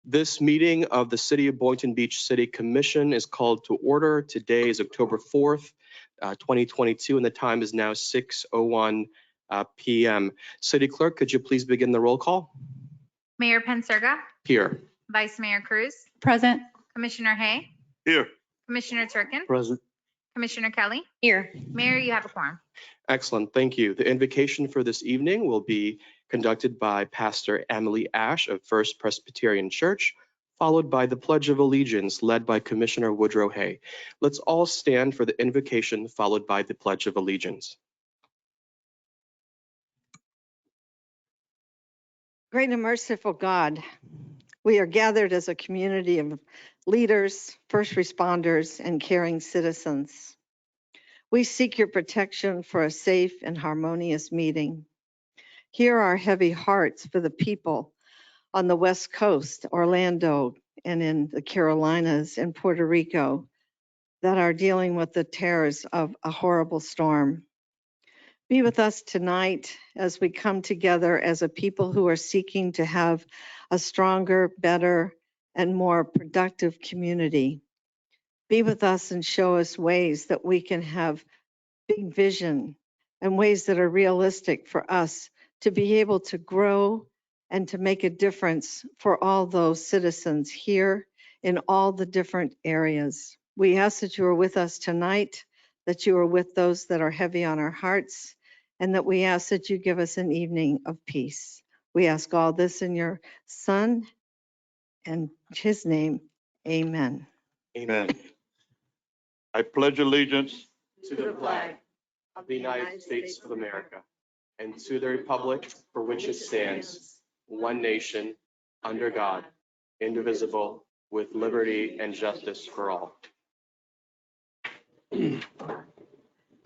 This meeting of the City of Boynton Beach City Commission is called to order. Today is October 4th, 2022, and the time is now 6:01 p.m. City Clerk, could you please begin the roll call? Mayor Penserga. Here. Vice Mayor Cruz. Present. Commissioner Hay. Here. Commissioner Turkin. Present. Commissioner Kelly. Here. Mayor, you have a quorum. Excellent, thank you. The invocation for this evening will be conducted by Pastor Emily Ash of First Presbyterian Church, followed by the Pledge of Allegiance led by Commissioner Woodrow Hay. Let's all stand for the invocation followed by the Pledge of Allegiance. Great and merciful God, we are gathered as a community of leaders, first responders, and caring citizens. We seek your protection for a safe and harmonious meeting. Hear our heavy hearts for the people on the West Coast, Orlando, and in the Carolinas and Puerto Rico that are dealing with the terrors of a horrible storm. Be with us tonight as we come together as a people who are seeking to have a stronger, better, and more productive community. Be with us and show us ways that we can have big vision and ways that are realistic for us to be able to grow and to make a difference for all those citizens here in all the different areas. We ask that you are with us tonight, that you are with those that are heavy on our hearts, and that we ask that you give us an evening of peace. We ask all this in your Son and his name, amen. Amen. I pledge allegiance To the flag of the United States of America and to the republic for which it stands, one nation, under God, indivisible, with liberty and justice for all.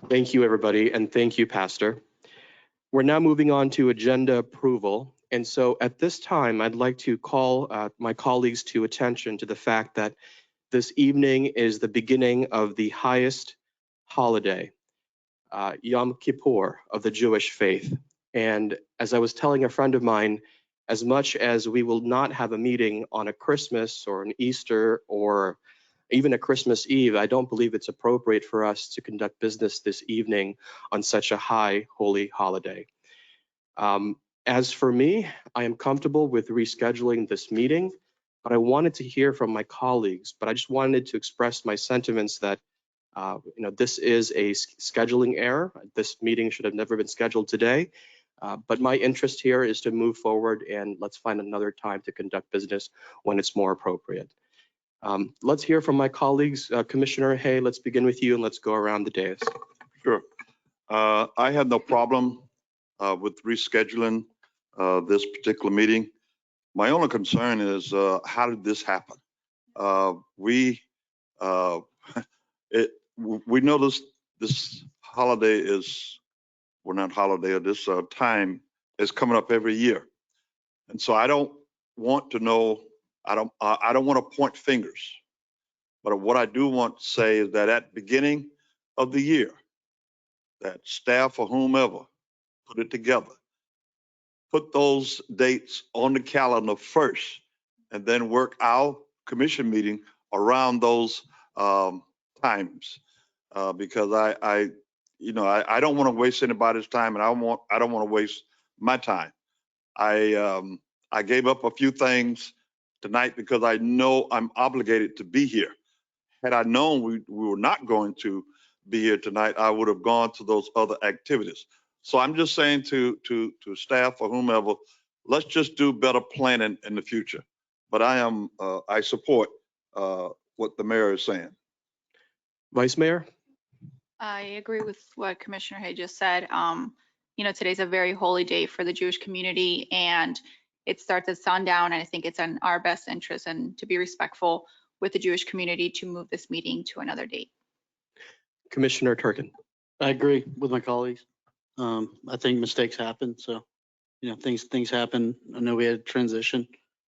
Thank you, everybody, and thank you, Pastor. We're now moving on to agenda approval. And so at this time, I'd like to call my colleagues to attention to the fact that this evening is the beginning of the highest holiday, Yom Kippur of the Jewish faith. And as I was telling a friend of mine, as much as we will not have a meeting on a Christmas or an Easter or even a Christmas Eve, I don't believe it's appropriate for us to conduct business this evening on such a high holy holiday. As for me, I am comfortable with rescheduling this meeting, but I wanted to hear from my colleagues. But I just wanted to express my sentiments that this is a scheduling error. This meeting should have never been scheduled today. But my interest here is to move forward and let's find another time to conduct business when it's more appropriate. Let's hear from my colleagues. Commissioner Hay, let's begin with you and let's go around the dais. Sure. I have no problem with rescheduling this particular meeting. My only concern is how did this happen? We know this holiday is, well, not holiday, or this time is coming up every year. And so I don't want to know, I don't want to point fingers, but what I do want to say is that at the beginning of the year, that staff or whomever put it together, put those dates on the calendar first, and then work our commission meeting around those times, because I don't want to waste anybody's time, and I don't want to waste my time. I gave up a few things tonight because I know I'm obligated to be here. Had I known we were not going to be here tonight, I would have gone to those other activities. So I'm just saying to staff or whomever, let's just do better planning in the future. But I support what the mayor is saying. Vice Mayor? I agree with what Commissioner Hay just said. Today's a very holy day for the Jewish community, and it starts at sundown, and I think it's in our best interest and to be respectful with the Jewish community to move this meeting to another date. Commissioner Turkin? I agree with my colleagues. I think mistakes happen, so things happen. I know we had a transition,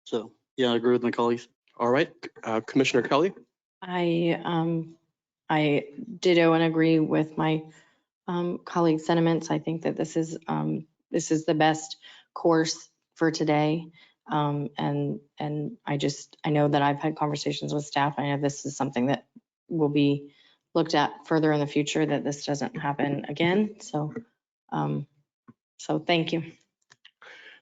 so yeah, I agree with my colleagues. All right, Commissioner Kelly? I ditto and agree with my colleagues' sentiments. I think that this is the best course for today. And I know that I've had conversations with staff. I know this is something that will be looked at further in the future, that this doesn't happen again. So thank you.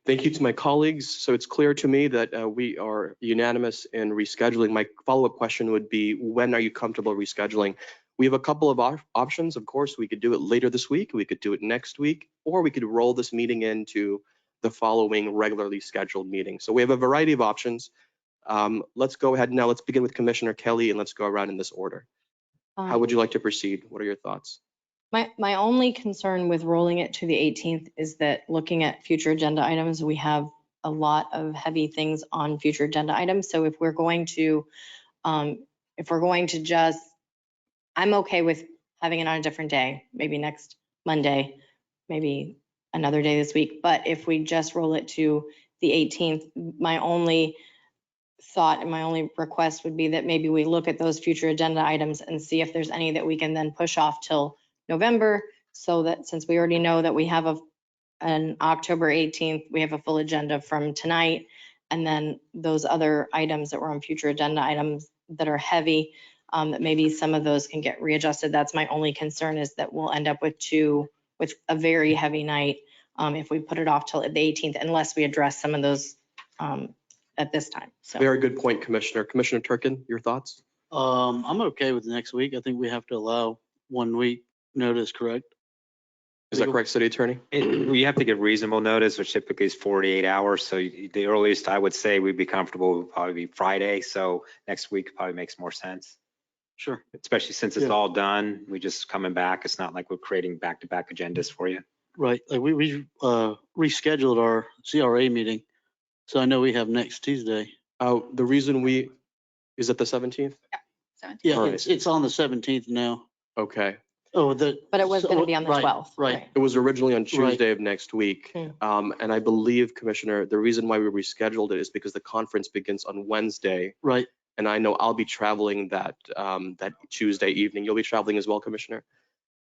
Thank you to my colleagues. So it's clear to me that we are unanimous in rescheduling. My follow-up question would be, when are you comfortable rescheduling? We have a couple of options. Of course, we could do it later this week, we could do it next week, or we could roll this meeting into the following regularly scheduled meeting. So we have a variety of options. Let's go ahead now. Let's begin with Commissioner Kelly, and let's go around in this order. How would you like to proceed? What are your thoughts? My only concern with rolling it to the 18th is that looking at future agenda items, we have a lot of heavy things on future agenda items. So if we're going to just, I'm okay with having it on a different day, maybe next Monday, maybe another day this week. But if we just roll it to the 18th, my only thought and my only request would be that maybe we look at those future agenda items and see if there's any that we can then push off till November, so that since we already know that we have an October 18th, we have a full agenda from tonight. And then those other items that were on future agenda items that are heavy, that maybe some of those can get readjusted. That's my only concern, is that we'll end up with a very heavy night if we put it off till the 18th, unless we address some of those at this time. So Very good point, Commissioner. Commissioner Turkin, your thoughts? I'm okay with next week. I think we have to allow 1 week notice, correct? Is that correct, City Attorney? We have to give reasonable notice, which typically is 48 hours. So the earliest I would say we'd be comfortable would probably be Friday. So next week probably makes more sense, Sure. especially since it's Yeah. all done. We just coming back. It's not like we're creating back-to-back agendas for you. Right. Like we rescheduled our CRA meeting. So I know we have next Tuesday. The reason is it the 17th? 17th. Yeah, All right. it's on the 17th now. Okay. Oh, but it was going to be on the right, 12th. Right. It was originally on Tuesday of next week. Hmm. And I believe, Commissioner, the reason why we rescheduled it is because the conference begins on Wednesday. Right. And I know I'll be traveling that Tuesday evening. You'll be traveling as well, Commissioner.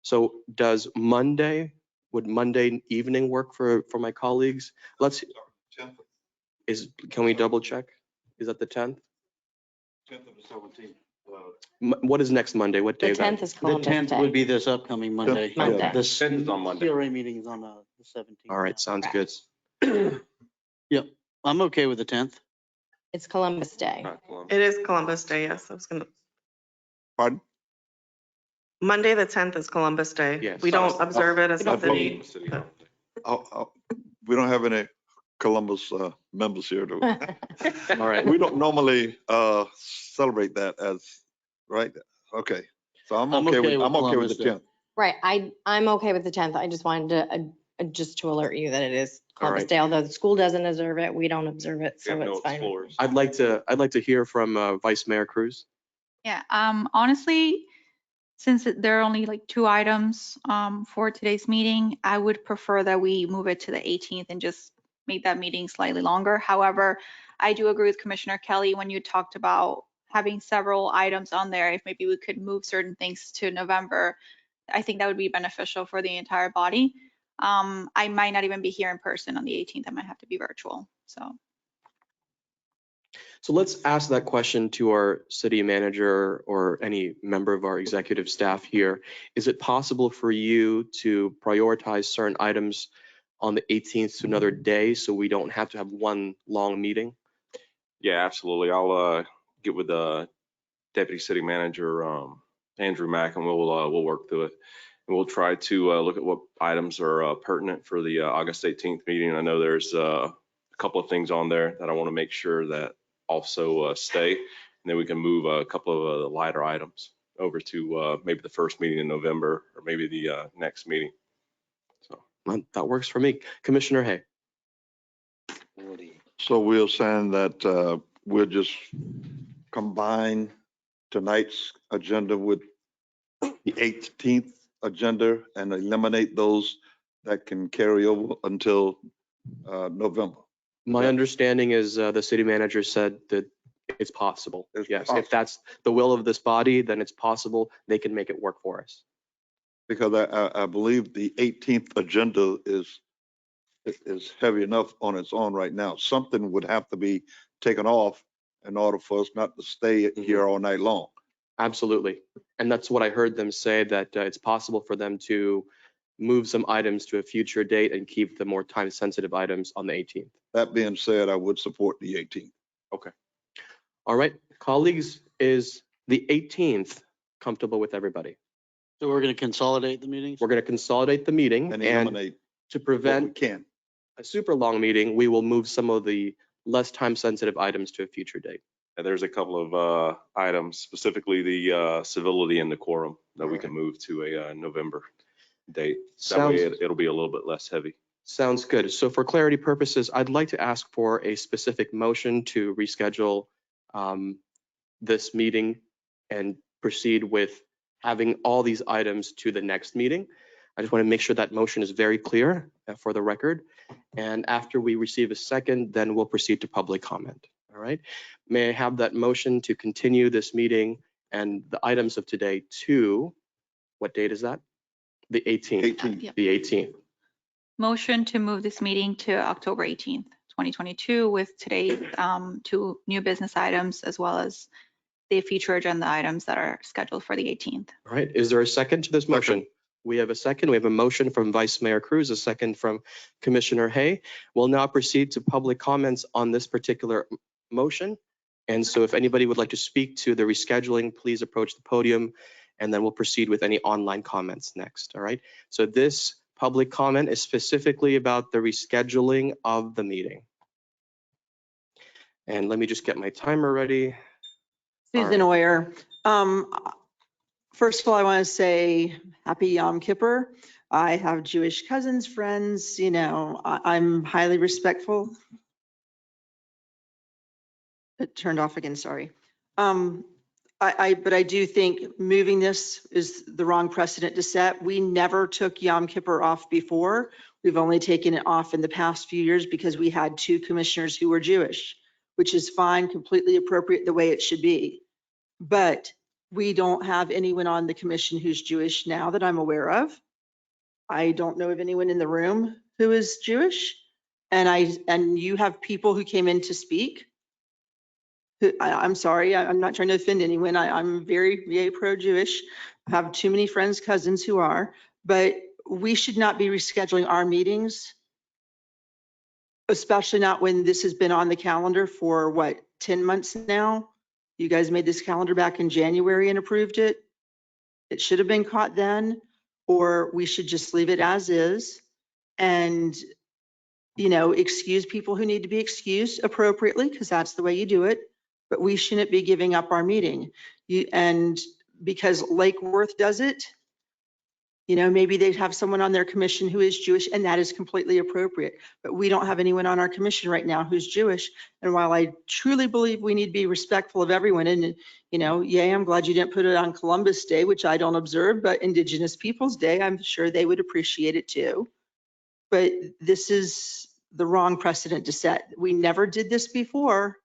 So would Monday evening work for my colleagues? Can we double check? Is that the 10th? 10th of the 17th. What is next Monday? What day The is that? 10th is The Columbus 10th would Day. be this upcoming Monday. Monday. The 10th is on Monday. CRA meeting is on the 17th. All right, sounds good. Yep. I'm okay with the 10th. It's Columbus Day. Not Columbus. It is Columbus Day, yes. I was gonna, Pardon? Monday, the 10th is Columbus Day. Yes. We don't observe it as a don't city. City but- We don't have any Columbus members here, do we? All right. We don't normally celebrate that as, right? Okay, so I'm I'm okay okay with, with I'm okay with the Columbus Day. 10th. Right. I'm okay with the 10th. I just wanted to just to alert you that it is Columbus right. Day, although the school doesn't observe it. We don't observe it, We have so no it's fine. explorers. I'd like to hear from Vice Mayor Cruz. Yeah, honestly, since there are only like 2 items for today's meeting, I would prefer that we move it to the 18th and just make that meeting slightly longer. However, I do agree with Commissioner Kelly when you talked about having several items on there. If maybe we could move certain things to November, I think that would be beneficial for the entire body. I might not even be here in person on the 18th. I might have to be virtual. So let's ask that question to our city manager or any member of our executive staff here. Is it possible for you to prioritize certain items on the 18th to another day so we don't have to have one long meeting? Yeah, absolutely. I'll get with the deputy city manager, Andrew Mack, and we'll work through it. And we'll try to look at what items are pertinent for the August 18th meeting. I know there's a couple of things on there that I want to make sure that also stay. And then we can move a couple of the lighter items over to maybe the first meeting in November or maybe the next meeting. So That works for me. Commissioner Hay. So we're saying that we'll just combine tonight's agenda with the 18th agenda and eliminate those that can carry over until November. My understanding is the city manager said that it's possible. It's Yes, possible. if that's the will of this body, then it's possible they can make it work for us. Because I believe the 18th agenda is is heavy enough on its own right now. Something would have to be taken off in order for us not to stay here all night long. Absolutely. And that's what I heard them say, that it's possible for them to move some items to a future date and keep the more time sensitive items on the 18th. That being said, I would support the 18th. Okay. All right, colleagues, is the 18th comfortable with everybody? So we're going to consolidate the meetings? We're going to consolidate the meeting, And and eliminate to what we prevent can. a super long meeting, we will move some of the less time sensitive items to a future date. And there's a couple of items, specifically the civility and decorum, that we can move to a November date. That way it'll be a little bit less heavy. Sounds good. So for clarity purposes, I'd like to ask for a specific motion to reschedule this meeting and proceed with having all these items to the next meeting. I just want to make sure that motion is very clear for the record. And after we receive a second, then we'll proceed to public comment. All right. May I have that motion to continue this meeting and the items of today to, what date is that? The 18th. 18th. Yep. The 18th. Motion to move this meeting to October 18th, 2022 with today 2 new business items as well as the future agenda items that are scheduled for the 18th. All right. Is there a second to this motion? Second. We have a second. We have a motion from Vice Mayor Cruz, a second from Commissioner Hay. We'll now proceed to public comments on this particular motion. And so if anybody would like to speak to the rescheduling, please approach the podium, and then we'll proceed with any online comments next. All right. So this public comment is specifically about the rescheduling of the meeting. And let me just get my timer ready. Susan Oyer. First of all, I want to say happy Yom Kippur. I have Jewish cousins, friends, you know, I'm highly respectful. It turned off again, sorry. But I do think moving this is the wrong precedent to set. We never took Yom Kippur off before. We've only taken it off in the past few years because we had 2 commissioners who were Jewish, which is fine, completely appropriate the way it should be. But we don't have anyone on the commission who's Jewish now that I'm aware of. I don't know of anyone in the room who is Jewish. And you have people who came in to speak. I'm sorry, I'm not trying to offend anyone. I'm very, very pro-Jewish. I have too many friends, cousins who are, but we should not be rescheduling our meetings, especially not when this has been on the calendar for what, 10 months now? You guys made this calendar back in January and approved it. It should have been caught then, or we should just leave it as is and, you know, excuse people who need to be excused appropriately, because that's the way you do it. But we shouldn't be giving up our meeting. And because Lake Worth does it, you know, maybe they'd have someone on their commission who is Jewish, and that is completely appropriate. But we don't have anyone on our commission right now who's Jewish. And while I truly believe we need to be respectful of everyone, and, you know, yay, I'm glad you didn't put it on Columbus Day, which I don't observe, but Indigenous Peoples Day, I'm sure they would appreciate it too. But this is the wrong precedent to set. We never did this before.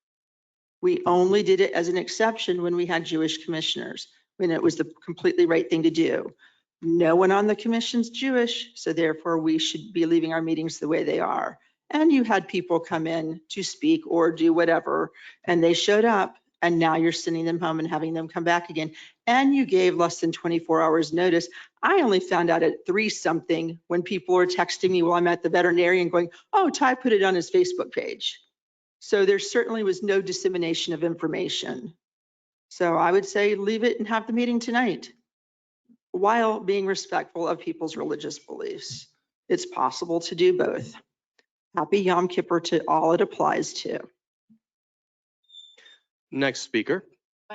We only did it as an exception when we had Jewish commissioners, when it was the completely right thing to do. No one on the commission's Jewish, so therefore we should be leaving our meetings the way they are. And you had people come in to speak or do whatever, and they showed up, and now you're sending them home and having them come back again. And you gave less than 24 hours notice. I only found out at 3 something when people were texting me while I'm at the veterinarian going, oh, Ty put it on his Facebook page. So there certainly was no dissemination of information. So I would say leave it and have the meeting tonight, while being respectful of people's religious beliefs. It's possible to do both. Happy Yom Kippur to all it applies to. Next speaker,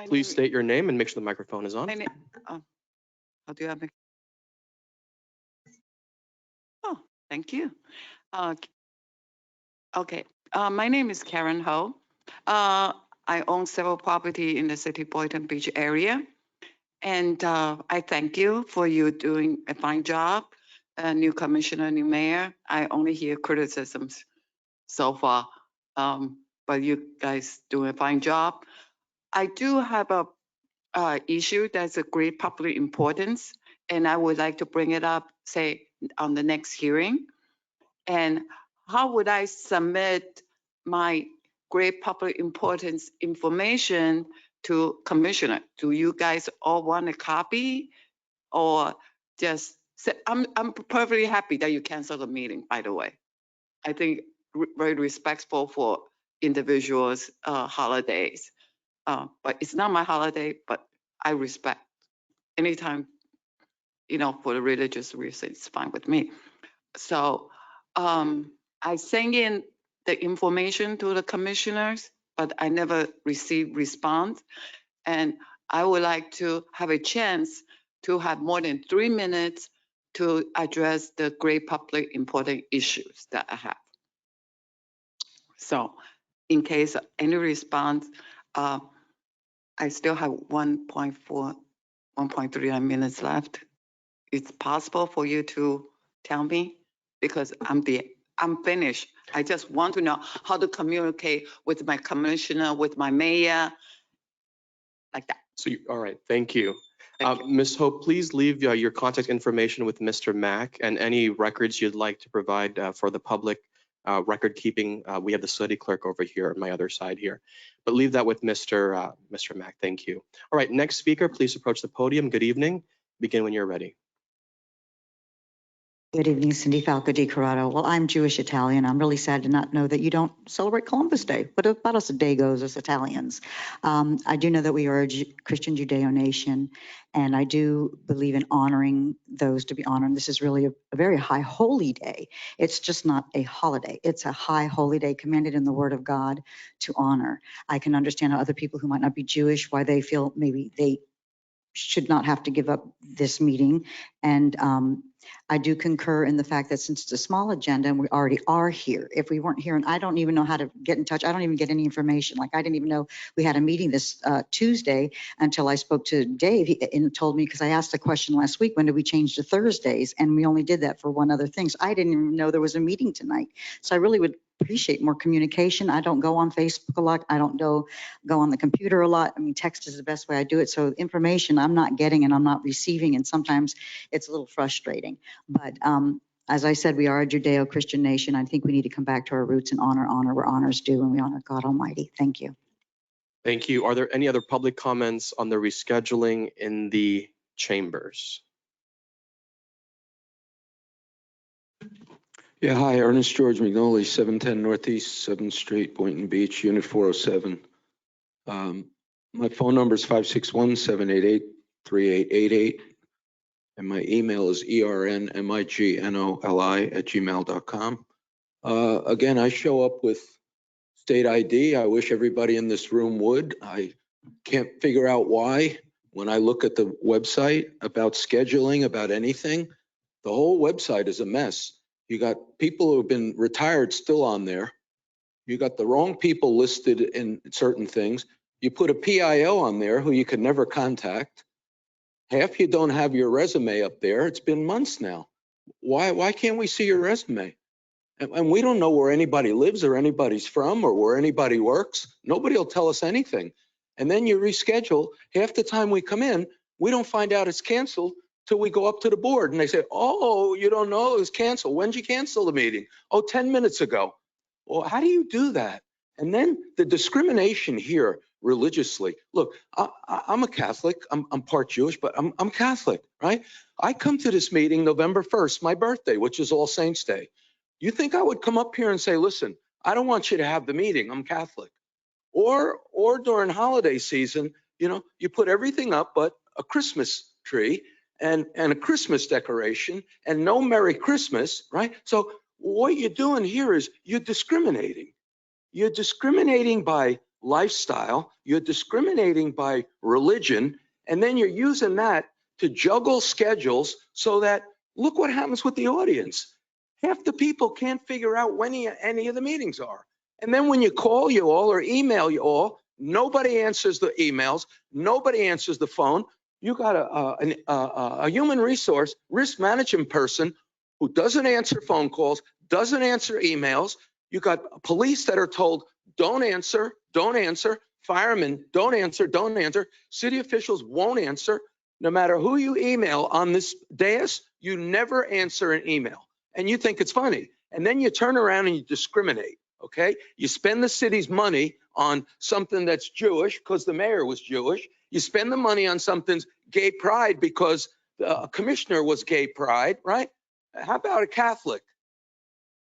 please state your name and make sure the microphone is on. How do I make? Oh, thank you. Okay, my name is Karen Ho. I own several property in the city Boynton Beach area. And I thank you for you doing a fine job, new commissioner, new mayor. I only hear criticisms so far, but you guys doing a fine job. I do have a issue that's of great public importance, and I would like to bring it up, say, on the next hearing. And how would I submit my great public importance information to commissioner? Do you guys all want a copy? Or just say, I'm perfectly happy that you cancel the meeting, by the way. I think very respectful for individuals' holidays. But it's not my holiday, but I respect anytime, for the religious reason, it's fine with me. So I sent in the information to the commissioners, but I never received response. And I would like to have a chance to have more than 3 minutes to address the great public important issues that I have. So in case of any response, I still have 1.39 minutes left. It's possible for you to tell me, because I'm finished. I just want to know how to communicate with my commissioner, with my mayor, like that. So, all right, thank you. Thank you. Ms. Hope, please leave your contact information with Mr. Mack and any records you'd like to provide for the public record keeping. We have the city clerk over here on my other side here, but leave that with Mr. Mack. Thank you. All right, next speaker, please approach the podium. Good evening. Begin when you're ready. Good evening, Cindy Falco di Corrado. Well, I'm Jewish Italian. I'm really sad to not know that you don't celebrate Columbus Day. What about us Dagos as Italians? I do know that we are a Christian Judeo nation, and I do believe in honoring those to be honored. This is really a very high holy day. It's just not a holiday. It's a high holy day commanded in the Word of God to honor. I can understand how other people who might not be Jewish, why they feel maybe they should not have to give up this meeting. And I do concur in the fact that since it's a small agenda and we already are here, if we weren't here, and I don't even know how to get in touch, I don't even get any information. Like I didn't even know we had a meeting this Tuesday until I spoke to Dave and told me, because I asked a question last week, when did we change to Thursdays? And we only did that for one other thing. So I didn't even know there was a meeting tonight. So I really would appreciate more communication. I don't go on Facebook a lot. I don't go on the computer a lot. I mean, text is the best way I do it. So information I'm not getting and I'm not receiving, and sometimes it's a little frustrating. But as I said, we are a Judeo-Christian nation. I think we need to come back to our roots and honor where honor's due, and we honor God Almighty. Thank you. Thank you. Are there any other public comments on the rescheduling in the chambers? Yeah, hi, Ernest George McNolly, 710 Northeast 7th Street, Boynton Beach, Unit 407. My phone number is 561-788-3888, and my email is ernmignoli@gmail.com. Again, I show up with state ID. I wish everybody in this room would. I can't figure out why. When I look at the website about scheduling, about anything, the whole website is a mess. You got people who have been retired still on there. You got the wrong people listed in certain things. You put a PIO on there who you could never contact. Half you don't have your resume up there. It's been months now. Why can't we see your resume? And we don't know where anybody lives or anybody's from or where anybody works. Nobody will tell us anything. And then you reschedule. Half the time we come in, we don't find out it's canceled till we go up to the board and they say, oh, you don't know it was canceled. When did you cancel the meeting? Oh, 10 minutes ago. Well, how do you do that? And then the discrimination here religiously. Look, I'm a Catholic. I'm part Jewish, but I'm Catholic, right? I come to this meeting November 1st, my birthday, which is All Saints Day. You think I would come up here and say, listen, I don't want you to have the meeting. I'm Catholic. Or during holiday season, you put everything up but a Christmas tree and a Christmas decoration and no Merry Christmas, right? So what you're doing here is you're discriminating. You're discriminating by lifestyle. You're discriminating by religion. And then you're using that to juggle schedules so that, look what happens with the audience. Half the people can't figure out when any of the meetings are. And then when you call you all or email you all, nobody answers the emails. Nobody answers the phone. You got a human resource risk management person who doesn't answer phone calls, doesn't answer emails. You got police that are told, don't answer. Firemen, don't answer. City officials won't answer. No matter who you email on this dais, you never answer an email. And you think it's funny. And then you turn around and you discriminate, okay? You spend the city's money on something that's Jewish because the mayor was Jewish. You spend the money on something's gay pride because the commissioner was gay pride, right? How about a Catholic?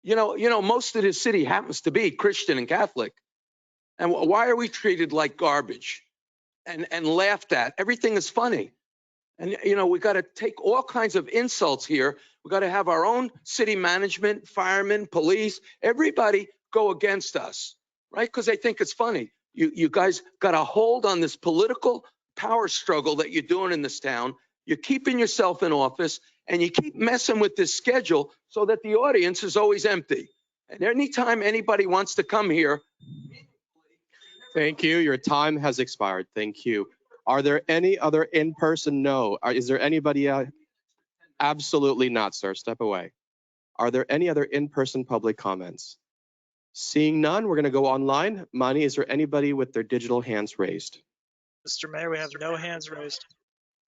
You know, most of the city happens to be Christian and Catholic. And why are we treated like garbage and laughed at? Everything is funny. And, you know, we got to take all kinds of insults here. We got to have our own city management, firemen, police, everybody go against us, right? Because they think it's funny. You guys got a hold on this political power struggle that you're doing in this town. You're keeping yourself in office and you keep messing with this schedule so that the audience is always empty. And anytime anybody wants to come here. Thank you. Your time has expired. Thank you. Are there any other in-person? No. Is there anybody? Absolutely not, sir. Step away. Are there any other in-person public comments? Seeing none, we're going to go online. Mani, is there anybody with their digital hands raised? Mr. Mayor, we have no hands raised.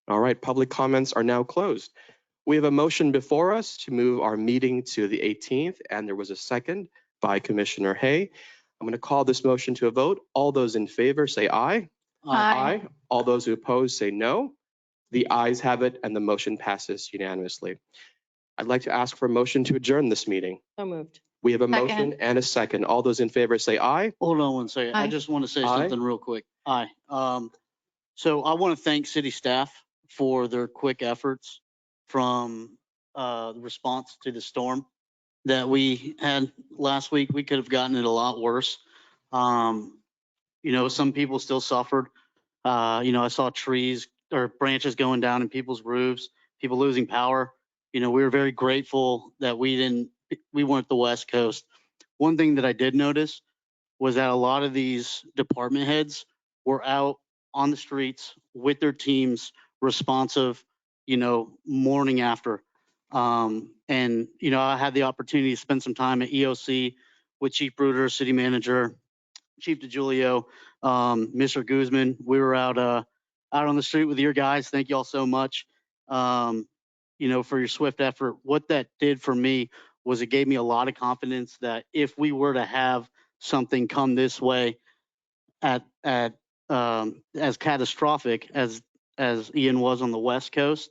All right, public comments are now closed. We have a motion before us to move our meeting to the 18th, and there was a second by Commissioner Hay. I'm going to call this motion to a vote. All those in favor say aye. Aye. All those who oppose say no. The ayes have it, and the motion passes unanimously. I'd like to ask for a motion to adjourn this meeting. So moved. We have a Second. motion and a second. All those in favor say aye. Hold on one second. I Aye. just want to say Aye. something real quick. Aye. So I want to thank city staff for their quick efforts from the response to the storm that we had last week. We could have gotten it a lot worse. You know, some people still suffered. You know, I saw trees or branches going down in people's roofs, people losing power. You know, we were very grateful that we weren't the West Coast. One thing that I did notice was that a lot of these department heads were out on the streets with their teams, responsive, you know, morning after. And, you know, I had the opportunity to spend some time at EOC with Chief Bruder, City Manager, Chief DeGiulio, Mr. Guzman. We were out on the street with your guys. Thank you all so much, you know, for your swift effort. What that did for me was it gave me a lot of confidence that if we were to have something come this way as catastrophic as Ian was on the West Coast,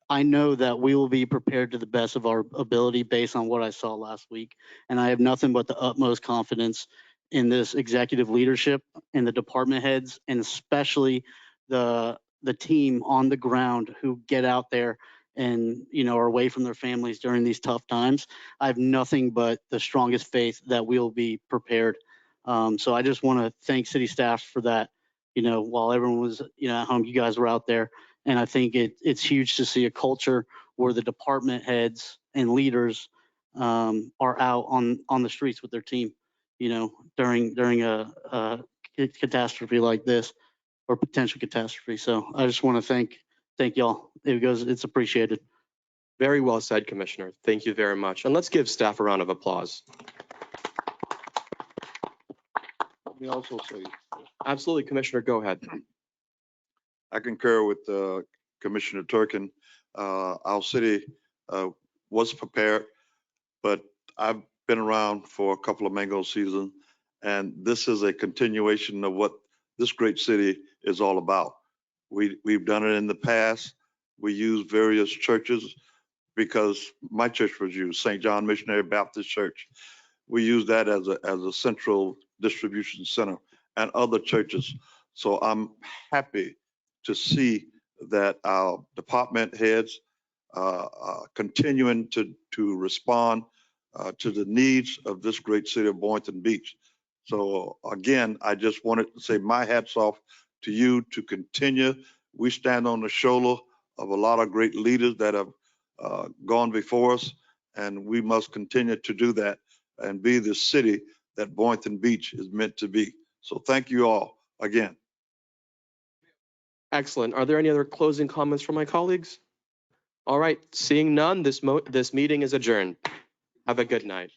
I know that we will be prepared to the best of our ability based on what I saw last week. And I have nothing but the utmost confidence in this executive leadership and the department heads, and especially the team on the ground who get out there and, you know, are away from their families during these tough times. I have nothing but the strongest faith that we'll be prepared. So I just want to thank city staff for that. You know, while everyone was, you know, at home, you guys were out there. And I think it's huge to see a culture where the department heads and leaders are out on the streets with their team, you know, during a catastrophe like this, or potential catastrophe. So I just want to thank y'all. It's appreciated. Very well said, Commissioner. Thank you very much. And let's give staff a round of applause. Let me also say, Absolutely, Commissioner, go ahead. I concur with Commissioner Turkin. Our city was prepared, but I've been around for a couple of mango seasons, and this is a continuation of what this great city is all about. We've done it in the past. We use various churches because my church was used, St. John Missionary Baptist Church. We use that as a central distribution center, and other churches. So I'm happy to see that our department heads continuing to respond to the needs of this great city of Boynton Beach. So again, I just wanted to say my hats off to you to continue. We stand on the shoulder of a lot of great leaders that have gone before us, and we must continue to do that and be the city that Boynton Beach is meant to be. So thank you all again. Excellent. Are there any other closing comments from my colleagues? All right, seeing none, this meeting is adjourned. Have a good night.